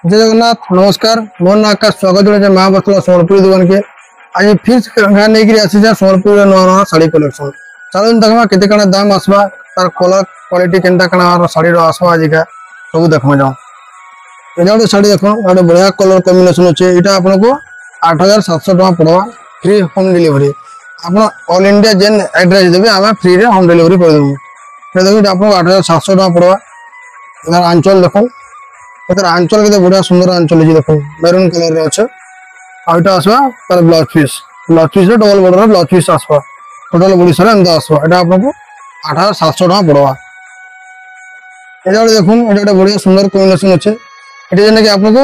जय जगन्नाथ नमस्कार मोर ना आकाश स्वागत जोड़े माँ बसला सोनपुरी दुकान के आज फिर नहीं कि आसी सोनपुर नुआ नुआ शाड़ी कलेक्शन चलो देखा केते कण दाम आसवा तार कलर क्वालिटी केनता कण शाड़ी आसवा आजिका सब देखमा जाओ एटा गोटे शाड़ी देखो गोटे बढ़िया कलर कॉम्बिनेशन अच्छे यहाँ आपको 8700 टका पड़वा फ्री होम डिलीवरी आप ऑल इंडिया जेन एड्रेस देवे आम फ्री रे होम डिलीवरी कर देबू देखो आपको 8700 टका पड़वा इधर आंचल देखो इधर आंचल के बढ़िया सुंदर आंचल है देखो मेरून कलर रे अच्छे आइटा आसवा तार ब्लाउज पीस रे डबल बॉर्डर रे ब्लाउज पीस आसवा टोटल बॉडी सारा एंदा आसवा एटा आपको 8700 टका पड़वा एटा देखो एटा गोटे बढ़िया सुंदर कॉम्बिनेशन अच्छे ये जेन कि आपको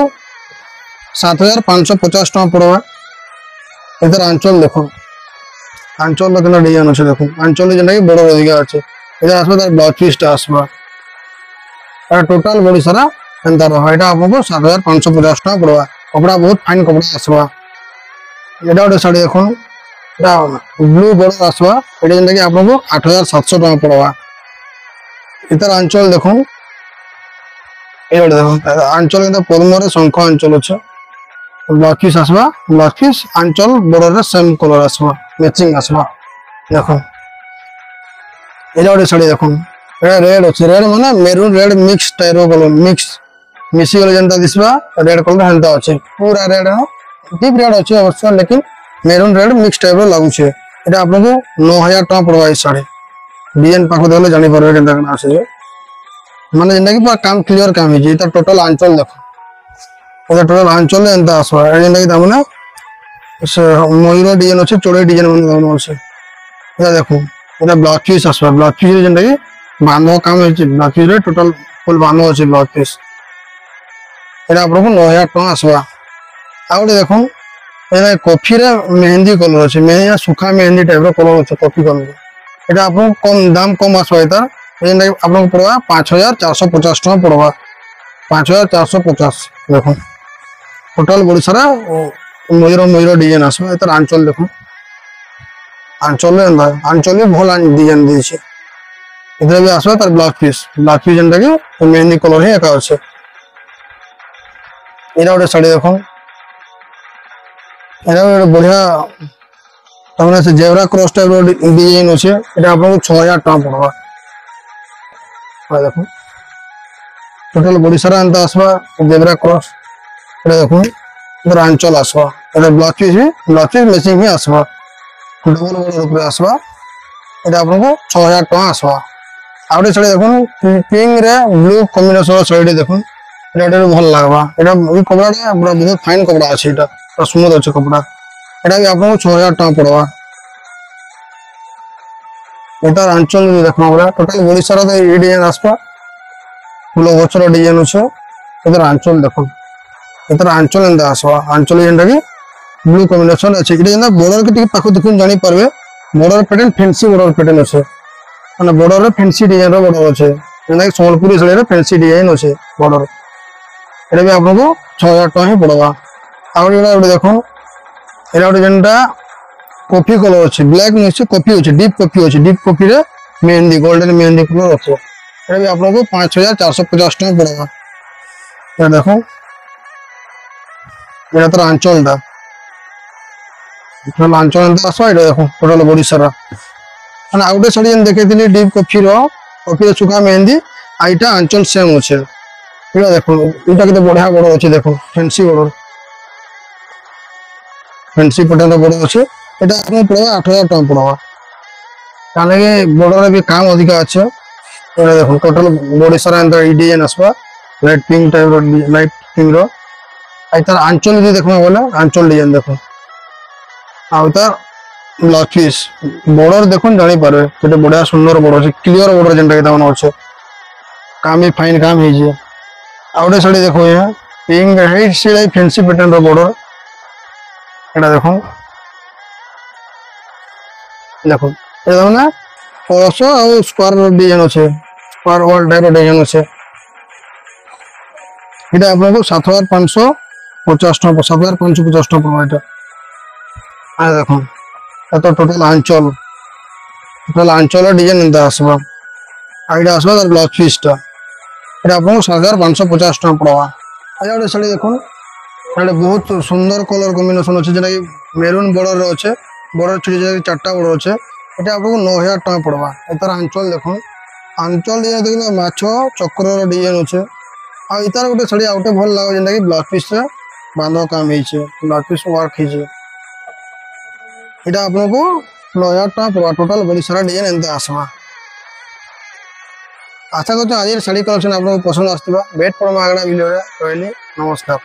7550 टका पड़वा इधर आंचल देखो आंचल डिजाइन अच्छे देखो आंचल जेन कि बॉर्डर अधिका अच्छे इधर आसवा तार ब्लाउज पीस आसवा टोटल बॉडी सारा एंता रहा आपको 7550 टका पड़वा कपड़ा बहुत फाइन कपड़ा आसवा ये गोटे शाड़ी देखो ब्लू बॉर्डर आसवा ये जेन कि आपको 8700 टका पड़वा इधर आंचल देखो ये देखो आंचल के पद्म शंख आंचल अच्छे ब्लाउज पीस आसवा ब्लाउज पीस आंचल बॉर्डर सेम कलर आसवा मैचिंग आसवा देखो ये गोटे शाड़ी देखो रेड अच्छे रेड माने maroon red mix type colour mix मिसी गले जनता दिसबा रेड कलर हेंता अच्छे पूरा रेड डीप रेड अच्छे अवश्य लेकिन मेरून रेड मिक्स टाइप रो लागु छे एटा आपको 9000 टका पड़वा ई साड़ी डिजाइन पाखो देखले जानि परबे केनता कना आसे माने जेंदा कि पूरा काम क्लियर काम है जे टोटल आंचल देखो एटा टोटल आंचल एंता आसवा जेंदा कि तामने से मयूर डिजाइन अच्छे चोड़े डिजाइन मन अच्छे एटा देखो एटा ब्लाउज पीस आसवा ब्लाउज पीस जेंदा कि बांधो काम है ब्लाउज पीस रे टोटल फुल बांधो अच्छे ब्लाउज पीस एटा आपको 9000 टका आसवा आ गोटे देखो एटा कॉफी रे मेहंदी कलर अच्छे मेहंदी सुखा मेहंदी टाइप रो कलर अच्छे कॉफी कलर एटा आपको कम दाम कम आसवा एटा जेंदा कि आपको पड़वा 5450 टका पड़वा 5450 देखो टोटल बड़ी सारा मयूर डिजाइन आसवा एतर आंचल देखो आंचल भी भल डिजाइन देछे इधर भी आसवा तार ब्लाउज पीस जेंदा कि मेहंदी कलर ही एका अच्छे एटा गोटे शाड़ी देखो एटा गोटे बढ़िया तमने से जेब्रा क्रॉस टाइप रो डिजाइन अच्छे एटा आपको 6000 टका पड़वा देखो टोटल बॉडी सारा एंता आसवा जेब्रा क्रॉस एटा देखो इधर आंचल आसवा एटा ब्लाउज पीस मैचिंग ही आसवा डबल बॉर्डर ऊपर आसवा एटा आपको 6000 टका आसवा आ गोटे शाड़ी देखो पिंक रे ब्लू कॉम्बिनेशन शाड़ी देखो एटा भल लागबा एटा ई कपड़ा पूरा बहुत फाइन कपड़ा अछि एटा पूरा स्मूथ अछि कपड़ा एटा भी आपको 6000 टका पड़वा एटा आंचल भी देखना पड़ा टोटल बॉडी सारा तो ये डिजाइन आसपा फुल गचर डिजाइन अछि इधर आंचल देखो इधर आंचल एंदा आसवा आंचल जेंटा कि ब्लू कॉम्बिनेशन अछि इधर जेंटा बॉर्डर के टिक पाखो देखुन जानि परबे border pattern fancy border pattern अछि माने बॉर्डर रे फैंसी डिजाइन रो बॉर्डर अछि जेंटा कि सोनपुरी साड़ी रे फैंसी डिजाइन अछि बॉर्डर एटा भी आपको 6000 टका ही पड़वा आ गोटे देखो एटा गोटे जेंटा कॉफी कलर अच्छे ब्लैक नहीं कॉफी अच्छे डीप कॉफी रे मेहंदी गोल्डन मेहंदी कलर अच्छे एटा भी आपको 5450 टका पड़वा ये देखो एटा तो आंचल दा टोटल आंचल एंता आसवा एटा देखो टोटल बॉडी सारा माने आउटे साड़ी जेन देखेथिली डीप कॉफी रे सुखा मेहंदी आइटा आंचल सेम अच्छे ये देखो इटा के बढ़िया बॉर्डर अच्छे देखो fancy border fancy pattern border अच्छे एटा आपको पड़वा 8000 टका पड़वा काने के बॉर्डर भी काम अधिका अच्छे ये देखो टोटल बॉडी सारा अंदर डिजाइन आसवा लाइट पिंक टाइप रो लाइट पिंक रो आइतार आंचल भी देखमा बोले आंचल डिजाइन देखो आ उतार ब्लाउज पीस बॉर्डर देखो जानि पारे केते बढ़िया सुंदर बॉर्डर छै क्लियर बॉर्डर जेंटा के दावन अच्छे काम भी फाइन काम है जे आउटे साड़ी देखो यहाँ पिंक है से फैंसी पैटर्न रो बॉर्डर एटा देखो देखो एटा ना परसो आ स्क्वायर डिजाइन अच्छे स्क्वायर वॉल टाइप डिजाइन अच्छे एटा आपको 7550 टका 7550 टका पड़वा एटा आ देखो तो टोटल आंचल डिजाइन एंता आसवा आइडा आसवा तार ब्लाउज पीस टा এটা আপনার 7550 টাকা পড়বা আজ গোটে শাড়ি দেখুন, এটা বহুত সুন্দর কলর কম্বিনেসন আছে, যেটা কি মেরুন বর্ডর আছে, বর্ডর ছোট ছোট 4টা বর্ডর আছে। এটা আপনার 9,000 টাকা পড়বা। এটার আঁচল দেখুন, আঁচল ডিজাইন দেখুন মাছ চক্রর ডিজাইন আছে। আর এটার গোটে শাড়ি আউটে ভাল লাগে, যেটা কি ব্লাউজ পিসে বাঁধ কাম হয়েছে, ব্লাউজ পিস ওয়ার্ক হয়েছে। এটা আপনার 9,000 টাকা পড়বা। টোটাল বডি সারা ডিজাইন এমনি আসবা। আশা করছি আজের শাড়ি কালেকশন আপনার পছন্দ আসবা। ভেট পড়বা আগে ভিডিওরে। রইলি, নমস্কার।